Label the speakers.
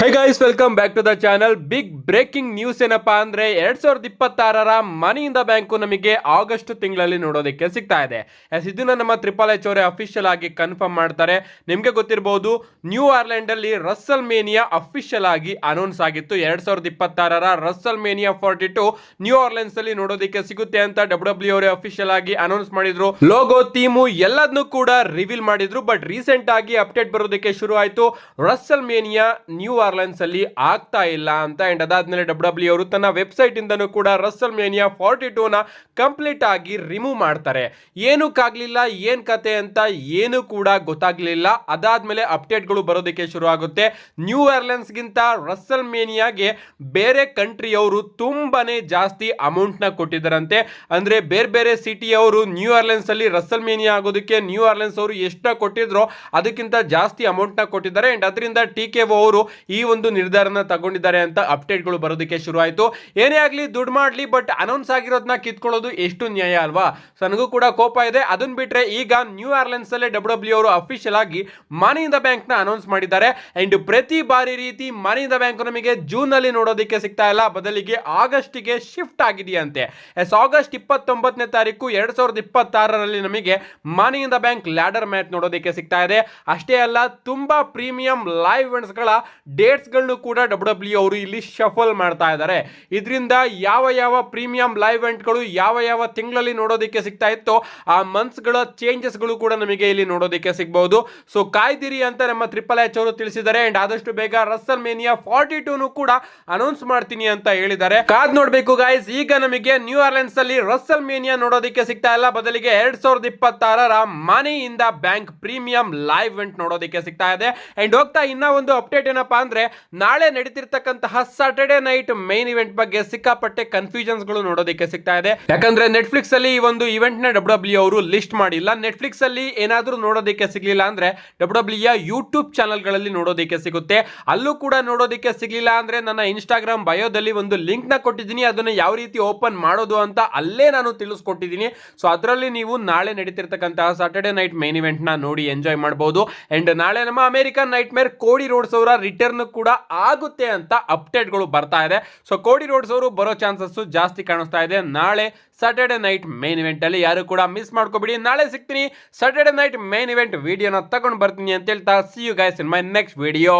Speaker 1: High guys, welcome back to the channel. Big breaking news ಏನಪ್ಪಾ ಅಂದ್ರೆ 2026 money in the bank ನಮಗೆ August ತಿಂಗಳಲ್ಲಿ ನೋಡೋದಕ್ಕೆ ಸಿಗ್ತಾ ಇದೆ. ಇದನ್ನ ನಮ್ಮ ಟ್ರಿಪಲ್ ಅವರೇ ಅಫಿಷಿಯಲ್ ಆಗಿ ಕನ್ಫರ್ಮ್ ಮಾಡ್ತಾರೆ. ನಿಮ್ಗೆ ಗೊತ್ತಿರಬಹುದು, ನ್ಯೂ ಆರ್ಲೆಂಡ್ ಅಲ್ಲಿ ರಸಲ್ ಮೇನಿಯಾ ಅಫಿಷಿಯಲ್ ಆಗಿ ಅನೌನ್ಸ್ ಆಗಿತ್ತು. 2026 ರಸಲ್ ಮೇನಿಯಾ 42 ನ್ಯೂ ಆರ್ಲೆನ್ಸ್ ಅಲ್ಲಿ ನೋಡೋದಕ್ಕೆ ಸಿಗುತ್ತೆ ಅಂತ ಡಬ್ಲ್ಯೂ ಅವರೇ ಅಫಿಷಿಯಲ್ ಆಗಿ ಅನೌನ್ಸ್ ಮಾಡಿದ್ರು. ಲೋಗೋ, ಥೀಮು ಎಲ್ಲದನ್ನು ಕೂಡ ರಿವೀಲ್ ಮಾಡಿದ್ರು. ಬಟ್ ರೀಸೆಂಟ್ ಆಗಿ ಅಪ್ಡೇಟ್ ಬರೋದಕ್ಕೆ ಶುರು ಆಯ್ತು. ರಸಲ್ ಮೇನಿಯಾ ನ್ಯೂ ಆರ್ಲೆನ್ಸ್ ಅಲ್ಲಿ ಆಗ್ತಾ ಇಲ್ಲ ಅಂತ. ಅಂಡ್ ಅದಾದ್ಮೇಲೆ ಡಬ್ಲ್ಯೂ ಅವರು ತನ್ನ ವೆಬ್ಸೈಟ್ ಇಂದನೂ ಕೂಡ ರಸಲ್ ಮೇನಿಯಾ 42 ನ ಕಂಪ್ಲೀಟ್ ಆಗಿ ರಿಮೂವ್ ಮಾಡ್ತಾರೆ. ಏನಕ್ಕಾಗ್ಲಿಲ್ಲ, ಏನ್ ಕತೆ ಅಂತ ಏನು ಕೂಡ ಗೊತ್ತಾಗ್ಲಿಲ್ಲ. ಅದಾದ್ಮೇಲೆ ಅಪ್ಡೇಟ್ ಗಳು ಬರೋದಕ್ಕೆ ಶುರು ಆಗುತ್ತೆ. ನ್ಯೂ ಆರ್ಲೆನ್ಸ್ ಗಿಂತ ರಸಲ್ ಮೇನಿಯಾಗೆ ಬೇರೆ ಕಂಟ್ರಿಯವರು ತುಂಬಾನೇ ಜಾಸ್ತಿ ಅಮೌಂಟ್ ನ ಕೊಟ್ಟಿದ್ದಾರಂತೆ. ಅಂದ್ರೆ ಬೇರೆ ಬೇರೆ ಸಿಟಿಯವರು ನ್ಯೂ ಆರ್ಲೆನ್ಸ್ ಅಲ್ಲಿ ರಸಲ್ ಮೇನಿಯಾ ಆಗೋದಕ್ಕೆ ನ್ಯೂ ಆರ್ಲೆನ್ಸ್ ಅವರು ಎಷ್ಟ ಕೊಟ್ಟಿದ್ರು ಅದಕ್ಕಿಂತ ಜಾಸ್ತಿ ಅಮೌಂಟ್ ನ ಕೊಟ್ಟಿದ್ದಾರೆ. ಅಂಡ್ ಅದರಿಂದ TKO ಅವರು ಈ ಒಂದು ನಿರ್ಧಾರನ ತಗೊಂಡಿದ್ದಾರೆ ಅಂತ ಅಪ್ಡೇಟ್ ಗಳು ಬರೋದಕ್ಕೆ ಶುರು ಆಯ್ತು. ಏನೇ ಆಗ್ಲಿ, ದುಡ್ಡು ಮಾಡ್ಲಿ, ಬಟ್ ಅನೌನ್ಸ್ ಆಗಿರೋದನ್ನ ಕಿತ್ಕೊಳ್ಳೋದು ಎಷ್ಟು ನ್ಯಾಯ ಅಲ್ವಾ? ನನಗೂ ಕೂಡ ಕೋಪ ಇದೆ. ಅದನ್ನ ಬಿಟ್ರೆ ಈಗ ನ್ಯೂ ಆರ್ಲೆನ್ಸ್ ಅಲ್ಲೇ ಡಬ್ಲ್ಯೂ ಅವರು ಅಫಿಷಿಯಲ್ ಆಗಿ ಮನಿ ಇನ್ ದ ಬ್ಯಾಂಕ್ ನ ಅನೌನ್ಸ್ ಮಾಡಿದ್ದಾರೆ. ಅಂಡ್ ಪ್ರತಿ ಬಾರಿ ರೀತಿ ಮನಿ ಇನ್ ದ ಬ್ಯಾಂಕ್ ನಮಗೆ ಜೂನ್ ಅಲ್ಲಿ ನೋಡೋದಕ್ಕೆ ಸಿಗ್ತಾ ಇಲ್ಲ, ಬದಲಿಗೆ ಆಗಸ್ಟ್ ಗೆ ಶಿಫ್ಟ್ ಆಗಿದೆಯಂತೆ. ಆಗಸ್ಟ್ 29ನೇ ತಾರೀಕು 2026 ನಮಗೆ money in the bank ladder match ನೋಡೋದಕ್ಕೆ ಸಿಗ್ತಾ ಇದೆ. ಅಷ್ಟೇ ಅಲ್ಲ, ತುಂಬಾ ಪ್ರೀಮಿಯಂ ಲೈವ್ ಇವೆಂಟ್ಸ್ ಗಳ ಡೇಟ್ಸ್ ಗಳನ್ನು ಕೂಡ ಡಬ್ಲ್ಯೂ ಅವರು ಇಲ್ಲಿ ಶಫಲ್ ಮಾಡ್ತಾ ಇದ್ದಾರೆ. ಇದರಿಂದ ಯಾವ ಯಾವ ಪ್ರೀಮಿಯಂ ಲೈವ್ ಇವೆಂಟ್ ಗಳು ಯಾವ ಯಾವ ತಿಂಗಳಲ್ಲಿ ನೋಡೋದಕ್ಕೆ ಸಿಗ್ತಾ ಇತ್ತು ಆ ಮಂತ್ಸ್ ಗಳ ಚೇಂಜಸ್ ಗಳು ಕೂಡ ನಮಗೆ ಇಲ್ಲಿ ನೋಡೋದಕ್ಕೆ ಸಿಗಬಹುದು. ಸೊ ಕಾಯ್ದಿರಿ ಅಂತ ನಮ್ಮ ಟ್ರಿಪಲ್ ಅವರು ತಿಳಿಸಿದ್ದಾರೆ. ಅಂಡ್ ಆದಷ್ಟು ಬೇಗ ರಸಲ್ ಮೇನಿಯಾ 42 ಕೂಡ ಅನೌನ್ಸ್ ಮಾಡ್ತೀನಿ ಅಂತ ಹೇಳಿದ್ದಾರೆ. ಕಾದ್ ನೋಡ್ಬೇಕು ಗೈಸ್. ಈಗ ನಮಗೆ ನ್ಯೂ ಆರ್ಲೆನ್ಸ್ ಅಲ್ಲಿ ರಸಲ್ ಮೇನಿಯಾ ನೋಡೋದಕ್ಕೆ ಸಿಗ್ತಾ ಇಲ್ಲ, ಬದಲಿಗೆ 2026 money in the bank premium live event ನೋಡೋದಕ್ಕೆ ಸಿಗ್ತಾ ಇದೆ. ಅಂಡ್ ಹೋಗ್ತಾ ಇನ್ನ ಒಂದು ಅಪ್ಡೇಟ್ ಏನಪ್ಪಾ ಅಂದ್ರೆ, ನಾಳೆ ನಡೀತಿರ್ತಕ್ಕಂತಹ ಸಾಟರ್ಡೆ ನೈಟ್ ಮೈನ್ ಇವೆಂಟ್ ಬಗ್ಗೆ ಸಿಕ್ಕಾಪಟ್ಟೆ ಕನ್ಫ್ಯೂಷನ್ಸ್ ಗಳು ನೋಡೋದಕ್ಕೆ ಸಿಗ್ತಾ ಇದೆ. ಯಾಕಂದ್ರೆ ನೆಟ್ಫ್ಲಿಕ್ಸ್ ಅಲ್ಲಿ ಈ ಒಂದು ಇವೆಂಟ್ ನ ಡಬ್ಲ್ಯೂ ಅವರು ಲಿಸ್ಟ್ ಮಾಡಿಲ್ಲ. ನೆಟ್ಫ್ಲಿಕ್ಸ್ ಅಲ್ಲಿ ಏನಾದ್ರೂ ನೋಡೋದಕ್ಕೆ ಸಿಗ್ಲಿಲ್ಲ ಅಂದ್ರೆ ಡಬ್ಲ್ಯೂ ಯೂಟ್ಯೂಬ್ ಚಾನಲ್ ಗಳಲ್ಲಿ ನೋಡೋದಕ್ಕೆ ಸಿಗುತ್ತೆ. ಅಲ್ಲೂ ಕೂಡ ನೋಡೋದಕ್ಕೆ ಸಿಗ್ಲಿಲ್ಲ ಅಂದ್ರೆ ನನ್ನ ಇನ್ಸ್ಟಾಗ್ರಾಮ್ ಬಯೋದಲ್ಲಿ ಒಂದು ಲಿಂಕ್ ನ ಕೊಟ್ಟಿದ್ದೀನಿ. ಅದನ್ನ ಯಾವ ರೀತಿ ಓಪನ್ ಮಾಡೋದು ಅಂತ ಅಲ್ಲೇ ನಾನು ತಿಳಿಸ್ಕೊಟ್ಟಿದ್ದೀನಿ. ಸೊ ಅದರಲ್ಲಿ ನೀವು ನಾಳೆ ನಡೀತಿರ್ತಕ್ಕಂತಹ ಸಾಟರ್ಡೆ ನೈಟ್ ಮೈನ್ ಇವೆಂಟ್ ನ ನೋಡಿ ಎಂಜಾಯ್ ಮಾಡಬಹುದು. ಅಂಡ್ ನಾಳೆ ನಮ್ಮ ಅಮೆರಿಕನ್ ನೈಟ್ ಮೇರ್ ಕೋಡಿ ರೋಡ್ಸ್ ಅವರ ರಿಟರ್ನ್ ಕೂಡ ಆಗುತ್ತೆ ಅಂತ ಅಪ್ಡೇಟ್ ಗಳು ಬರ್ತಾ ಇದೆ. ಸೊ ಕೋಡಿ ರೋಡ್ಸ್ ಅವರು ಬರೋ ಚಾನ್ಸಸ್ ಜಾಸ್ತಿ ಕಾಣಿಸ್ತಾ ಇದೆ ನಾಳೆ ಸಾಟರ್ಡೆ ನೈಟ್ ಮೈನ್ ಇವೆಂಟ್ ಅಲ್ಲಿ. ಯಾರು ಕೂಡ ಮಿಸ್ ಮಾಡ್ಕೋಬೇಡಿ. ನಾಳೆ ಸಿಗ್ತೀನಿ, ಸಾಟರ್ಡೆ ನೈಟ್ ಮೈನ್ ಇವೆಂಟ್ ವಿಡಿಯೋನ ತಗೊಂಡು ಬರ್ತೀನಿ ಅಂತ ಹೇಳ್ತಾ, see you guys in my next video.